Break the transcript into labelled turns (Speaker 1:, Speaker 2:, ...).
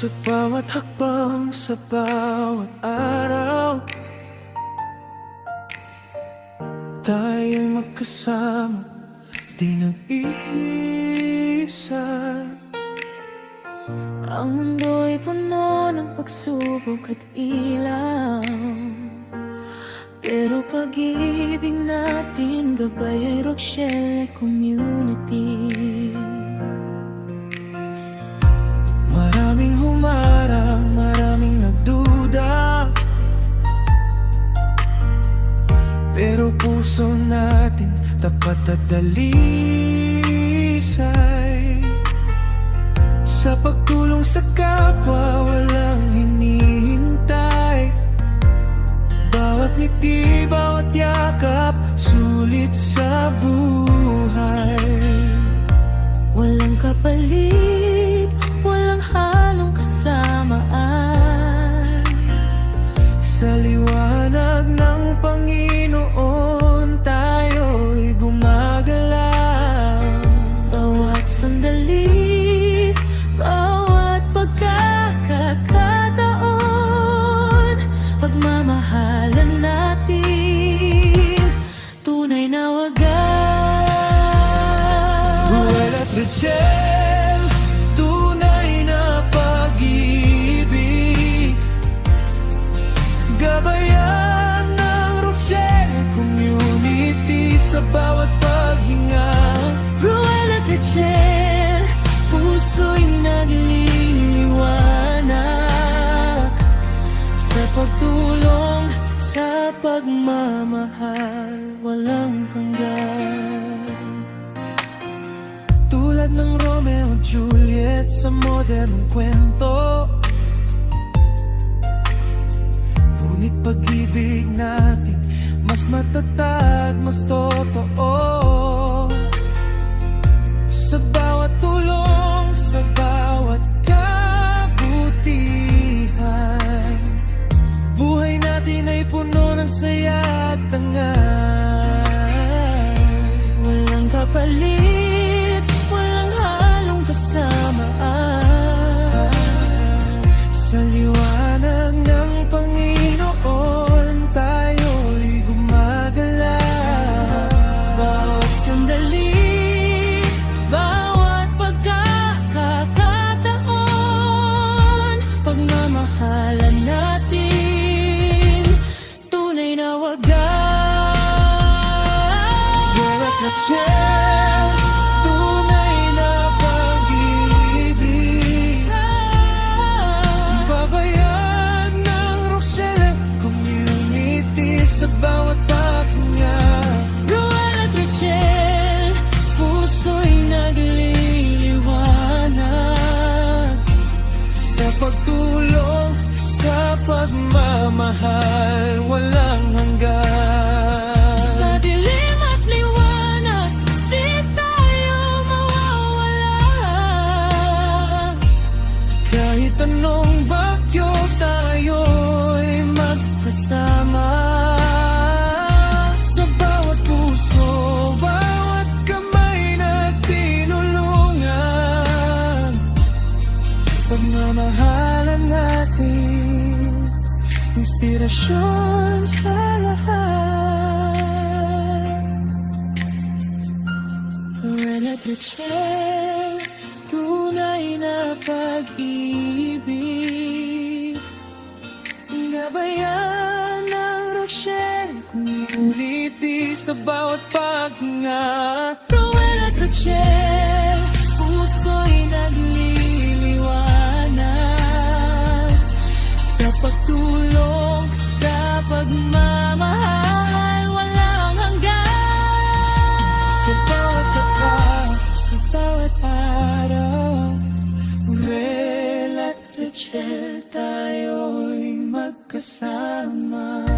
Speaker 1: Sa bawat hakbang, sa bawat araw, tayo'y magkasama, di nag-iisa.
Speaker 2: Ang mundo'y puno ng pagsubok at ilaw, pero pag-ibig natin gabay ay Rochelle Community.
Speaker 1: Maraming humarang, maraming nagduda, pero puso natin tapat at dalisay. Sa pagtulong sa kapwa, walang hinihintay. Bawat ngiti, bawat yakap, sulit sa buhay.
Speaker 2: Walang kapalit, walang halong kasamaan.
Speaker 1: Sa liwanag ng Panginoon, tayo'y gumagalaw.
Speaker 2: Bawat sandali, bawat pagkakataon, pagmamahalan natin, tunay na wagas.
Speaker 1: Ruel at Rachel, tunay na pag-ibig. Gabayan ng Rochelle Community sa bawat paghinga.
Speaker 2: Ruel at Rachel, puso'y nagliliwanag. Sa pagtulong, sa pagmamahal, walang hanggan.
Speaker 1: Tulad ng Romeo at Juliet sa modernong kwento, ngunit pag-ibig natin mas matatag, mas totoo. Sa bawat tulong, sa bawat kabutihan, buhay natin ay puno ng saya at tangay.
Speaker 2: Walang kapalit, walang halong kasamaan.
Speaker 1: Sa liwanag ng Panginoon, tayo'y gumagalaw.
Speaker 2: Bawat sandali, bawat pagkakataon, pagmamahalan natin, tunay na wagas.
Speaker 1: Ruel at Rachel, tunay na pag-ibig. Babayan ng Rochelle Community sa bawat pakinggan.
Speaker 2: Ruel at Rachel, puso'y nagliliwanag.
Speaker 1: Sa pagtulong, sa pagmamahal, walang hanggan.
Speaker 2: Sa dilim at liwanag, di tayo mawawala.
Speaker 1: Kahit anong bagyo, tayo'y magkasama. Sa bawat puso, bawat kamay na tinulungan, pagmamahalan natin, inspirasyon sa lahat.
Speaker 2: Ruel at Rachel, tunay na pag-ibig.
Speaker 1: Gabayan ng Rochelle Community sa bawat paghinga.
Speaker 2: Ruel at Rachel, puso'y nagliliwanag. Sa pagtulong, sa pagmamahal, walang hanggan.
Speaker 1: Sa bawat kapal,
Speaker 2: Sa bawat araw,
Speaker 1: Ruel at Rachel, tayo'y magkasama.